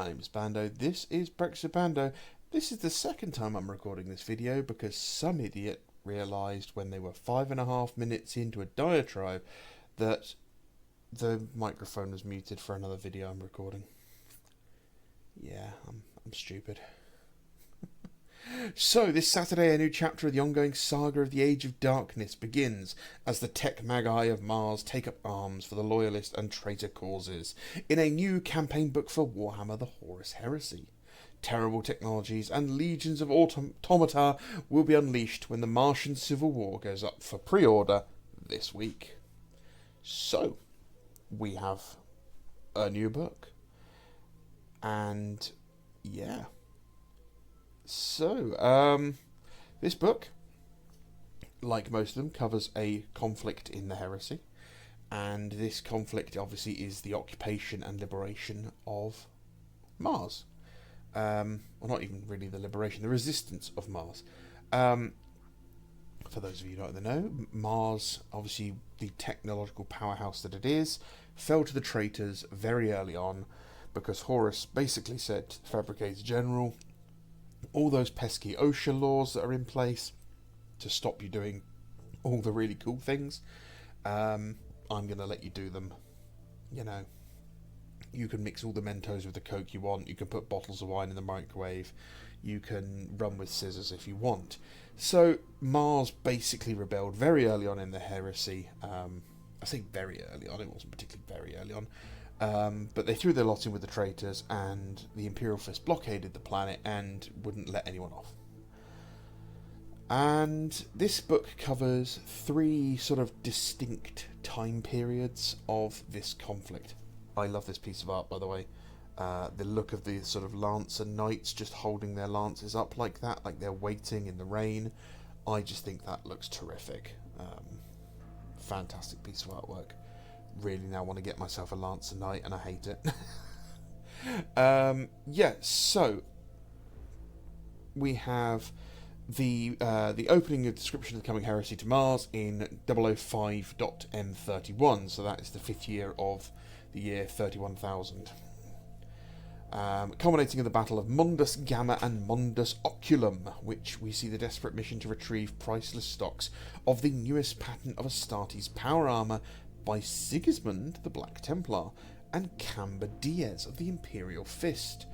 my name is Bando, this is Brexit Bando. This is the second time I'm recording this video because some idiot realised when they were 5.5 minutes into a diatribe that the microphone was muted for another video I'm recording. Yeah, I'm stupid. So, this Saturday, a new chapter of the ongoing saga of the Age of Darkness begins as the tech magi of Mars take up arms for the loyalist and traitor causes in a new campaign book for Warhammer the Horus Heresy. Terrible technologies and legions of automata will be unleashed when the Martian Civil War goes up for pre-order this week. So, we have a new book. And, yeah. So, this book, like most of them, covers a conflict in the heresy, and this conflict obviously is the occupation and liberation of Mars. Well, not even really the liberation, the resistance of Mars. For those of you who don't know, Mars, obviously the technological powerhouse that it is, fell to the traitors very early on because Horus basically said to the Fabricator General, all those pesky OSHA laws that are in place to stop you doing all the really cool things, I'm going to let you do them. You know, you can mix all the Mentos with the Coke you want, you can put bottles of wine in the microwave, you can run with scissors if you want. So Mars basically rebelled very early on in the heresy. I say very early on, it wasn't particularly very early on. But they threw their lot in with the traitors, and the Imperial Fist blockaded the planet and wouldn't let anyone off. And this book covers 3 sort of distinct time periods of this conflict. I love this piece of art, by the way. The look of the sort of Lancer Knights just holding their lances up like that, like they're waiting in the rain. I just think that looks terrific. Fantastic piece of artwork. Really now want to get myself a Lancer Knight, and I hate it. Yeah, so we have the opening of description of the coming heresy to Mars in 005.M31, so that is the 5th year of the year 31,000. Culminating in the battle of Mundus Gamma and Mundus Oculum, which we see the desperate mission to retrieve priceless stocks of the newest pattern of Astartes power armour by Sigismund the Black Templar and Camber Diaz of the Imperial Fist.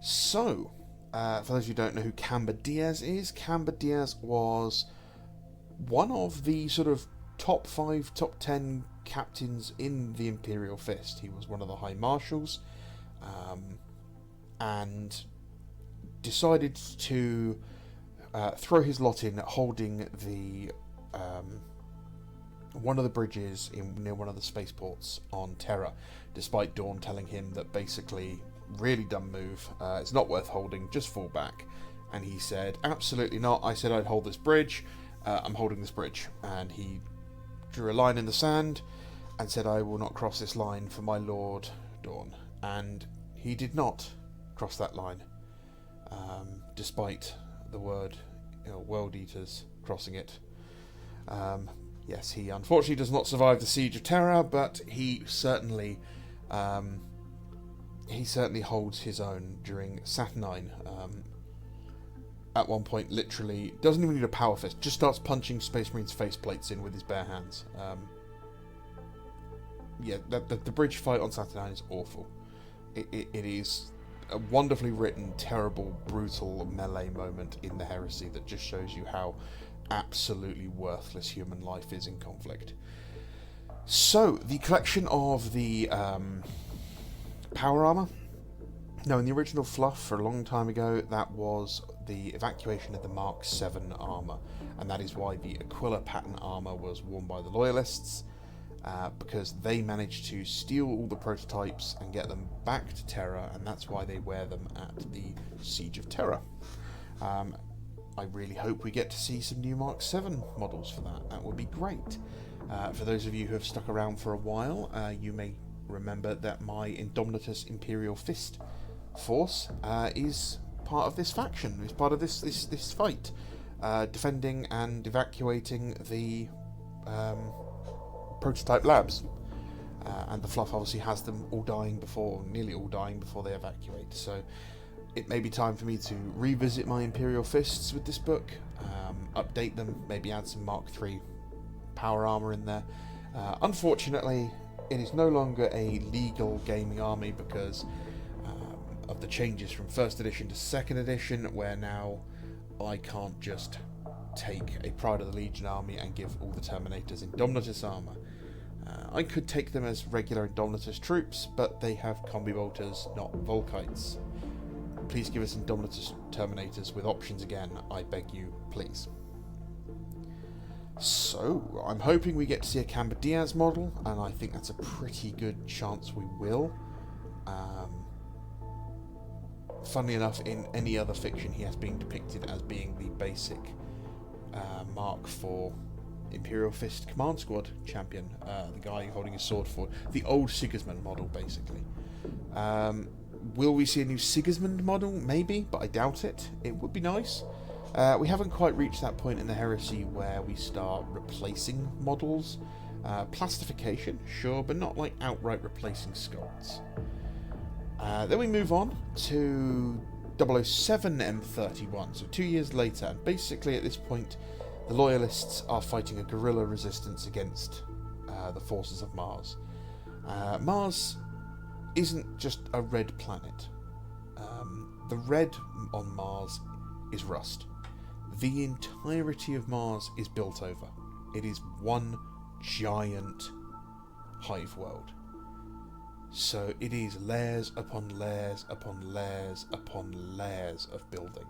So, for those who don't know who Camber Diaz is, Camber Diaz was one of the sort of top 5, top 10 captains in the Imperial Fist. He was one of the High Marshals, and decided to throw his lot in holding the one of the bridges near one of the spaceports on Terra, despite Dawn telling him that basically, really dumb move, it's not worth holding, just fall back. And he said, absolutely not, I said I'd hold this bridge, I'm holding this bridge. And he drew a line in the sand and said, I will not cross this line for my lord Dawn. And he did not cross that line, despite the world eaters crossing it. Yes, he unfortunately does not survive the Siege of Terra, but he certainly holds his own during Saturnine. At one point, literally, doesn't even need a power fist, just starts punching Space Marines' faceplates in with his bare hands. Yeah, the bridge fight on Saturnine is awful. It is a wonderfully written, terrible, brutal melee moment in the heresy that just shows you how absolutely worthless human life is in conflict. So, the collection of the power armor. Now, in the original fluff for a long time ago, that was the evacuation of the Mark 7 armor, and that is why the Aquila pattern armor was worn by the Loyalists, because they managed to steal all the prototypes and get them back to Terra, and that's why they wear them at the Siege of Terra. I really hope we get to see some new Mark 7 models for that. That would be great. For those of you who have stuck around for a while, you may remember that my Indomitus Imperial Fist force is part of this faction, is part of this fight, defending and evacuating the prototype labs. and the fluff obviously has them all dying before, nearly all dying before they evacuate. So it may be time for me to revisit my Imperial Fists with this book, update them, maybe add some Mark III power armor in there. Unfortunately, it is no longer a legal gaming army because of the changes from 1st edition to 2nd edition, where now I can't just take a Pride of the Legion army and give all the Terminators Indomitus armor. I could take them as regular Indomitus troops, but they have combi bolters, not Volkites. Please give us Indomitus Terminators with options again, I beg you, please. So, I'm hoping we get to see a Camba Diaz model, and I think that's a pretty good chance we will. Funnily enough, in any other fiction, he has been depicted as being the basic mark for Imperial Fist Command Squad champion, the guy holding his sword forward. The old Sigismund model, basically. Will we see a new Sigismund model? Maybe, but I doubt it. It would be nice. We haven't quite reached that point in the Heresy where we start replacing models. Plastification, sure, but not like outright replacing sculpts. Then we move on to 007 M31, so 2 years later, and basically at this point the Loyalists are fighting a guerrilla resistance against the forces of Mars. Mars isn't just a red planet. The red on Mars is rust. The entirety of Mars is built over. It is one giant hive world. So it is layers upon layers upon layers upon layers of building.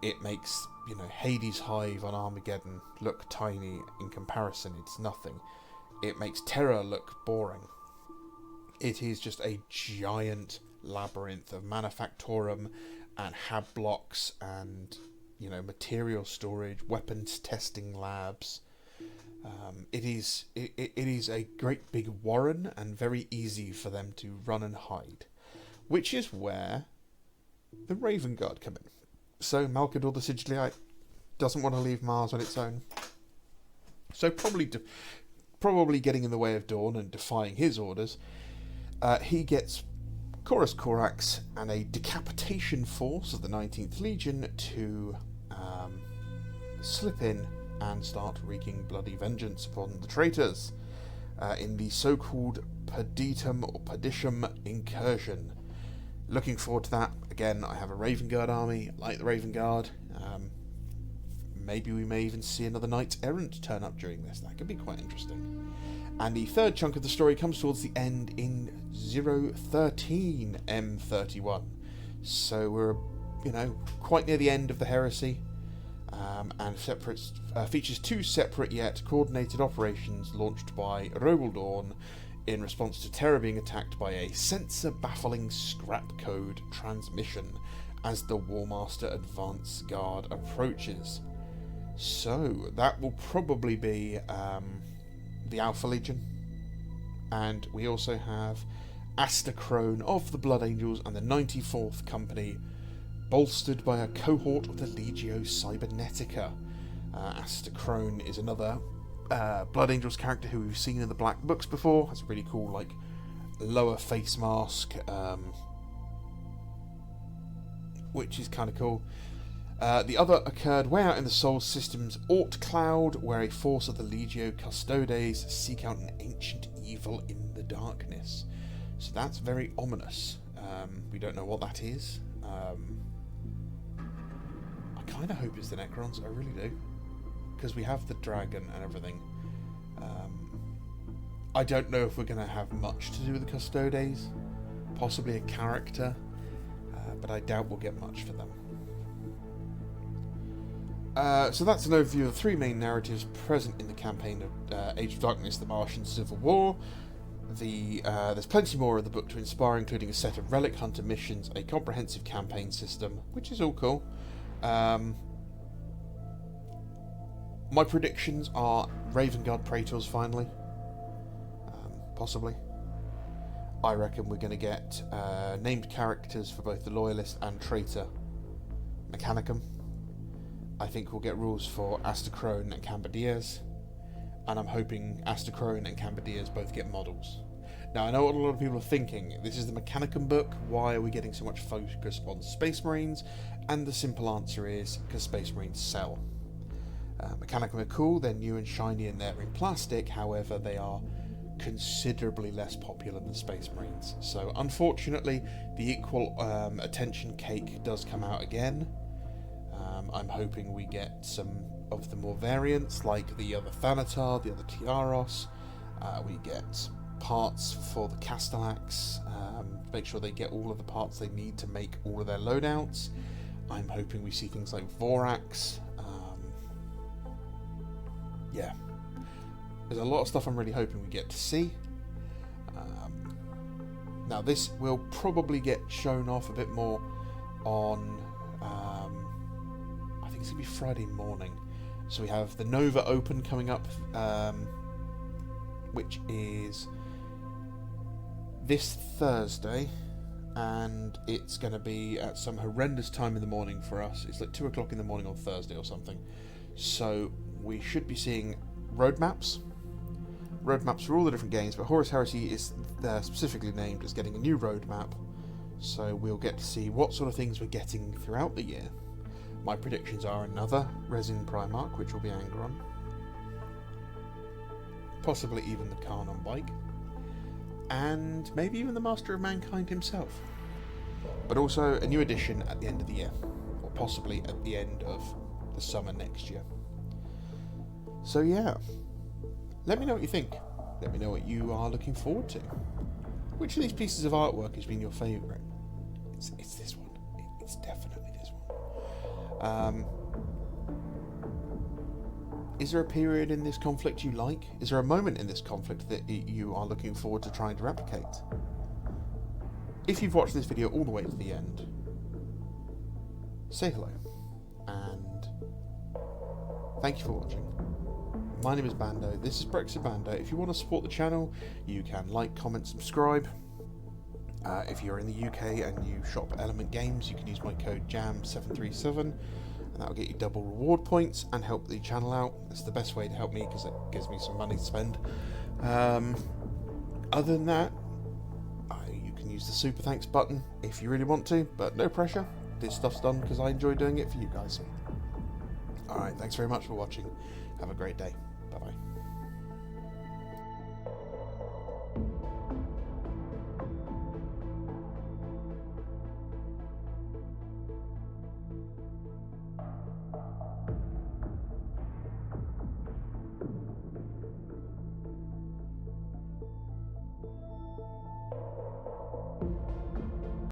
It makes, Hades' hive on Armageddon look tiny in comparison. It's nothing. It makes Terra look boring. It is just a giant labyrinth of manufactorum and hab blocks and, material storage, weapons testing labs. It is a great big warren and very easy for them to run and hide, which is where the Raven Guard come in. So Malkador the Sigiliite doesn't want to leave Mars on its own, so probably getting in the way of Dawn and defying his orders, he gets Chorus Corax and a decapitation force of the 19th Legion to slip in and start wreaking bloody vengeance upon the traitors in the so-called Perditum or Perditium incursion. Looking forward to that. Again, I have a Raven Guard army. I like the Raven Guard. Maybe we may even see another Knight Errant turn up during this. That could be quite interesting. And the third chunk of the story comes towards the end in 013 M31. So we're, quite near the end of the Heresy. And features two separate yet coordinated operations launched by Roble Dawn in response to Terra being attacked by a sensor-baffling scrap code transmission as the Warmaster Advance Guard approaches. So that will probably be the Alpha Legion, and we also have Astacrone of the Blood Angels and the 94th Company, bolstered by a cohort of the Legio Cybernetica. Astacrone is another Blood Angels character who we've seen in the Black Books before. Has a really cool, lower face mask, which is kind of cool. The other occurred way out in the Sol System's Ort Cloud, where a force of the Legio Custodes seek out an ancient evil in the darkness. So that's very ominous. We don't know what that is. I kind of hope it's the Necrons, I really do. Because we have the dragon and everything. I don't know if we're going to have much to do with the Custodes. Possibly a character. But I doubt we'll get much for them. So that's an overview of the three main narratives present in the campaign of Age of Darkness, the Martian Civil War. There's plenty more of the book to inspire, including a set of relic hunter missions, a comprehensive campaign system, which is all cool. My predictions are Raven Guard Praetors finally. Possibly. I reckon we're going to get named characters for both the Loyalist and Traitor Mechanicum. I think we'll get rules for Astacrone and Camba Diaz. And I'm hoping Astacrone and Camba Diaz both get models. Now, I know what a lot of people are thinking. This is the Mechanicum book. Why are we getting so much focus on Space Marines? And the simple answer is because Space Marines sell. Mechanicum are cool. They're new and shiny and they're in plastic. However, they are considerably less popular than Space Marines. So, unfortunately, the equal attention cake does come out again. I'm hoping we get some of the more variants, like the other Thanatar, the other Tiaros. We get parts for the Castellax, make sure they get all of the parts they need to make all of their loadouts. I'm hoping we see things like Vorax. Yeah, there's a lot of stuff I'm really hoping we get to see. Now this will probably get shown off a bit more on, I think it's going to be Friday morning. So we have the Nova Open coming up, which is this Thursday, and it's going to be at some horrendous time in the morning for us. It's like 2 o'clock in the morning on Thursday or something. So we should be seeing roadmaps for all the different games, but Horus Heresy is specifically named as getting a new roadmap, so we'll get to see what sort of things we're getting throughout the year. My predictions are another Resin Primarch, which will be Angron, possibly even the Khan on bike, and maybe even the Master of Mankind himself, but also a new edition at the end of the year, or possibly at the end of the summer next year. So yeah, let me know what you think. Let me know what you are looking forward to. Which of these pieces of artwork has been your favourite? It's this one. It's definitely this one. Is there a period in this conflict you like? Is there a moment in this conflict that you are looking forward to trying to replicate? If you've watched this video all the way to the end, say hello. And thank you for watching. My name is Bando, this is Brexit Bando. If you want to support the channel, you can like, comment, subscribe. If you're in the UK and you shop Element Games, you can use my code JAM737, and that will get you double reward points and help the channel out. That's the best way to help me because it gives me some money to spend. Other than that, you can use the super thanks button if you really want to, but no pressure. This stuff's done because I enjoy doing it for you guys. Alright, thanks very much for watching. Have a great day. Bye-bye.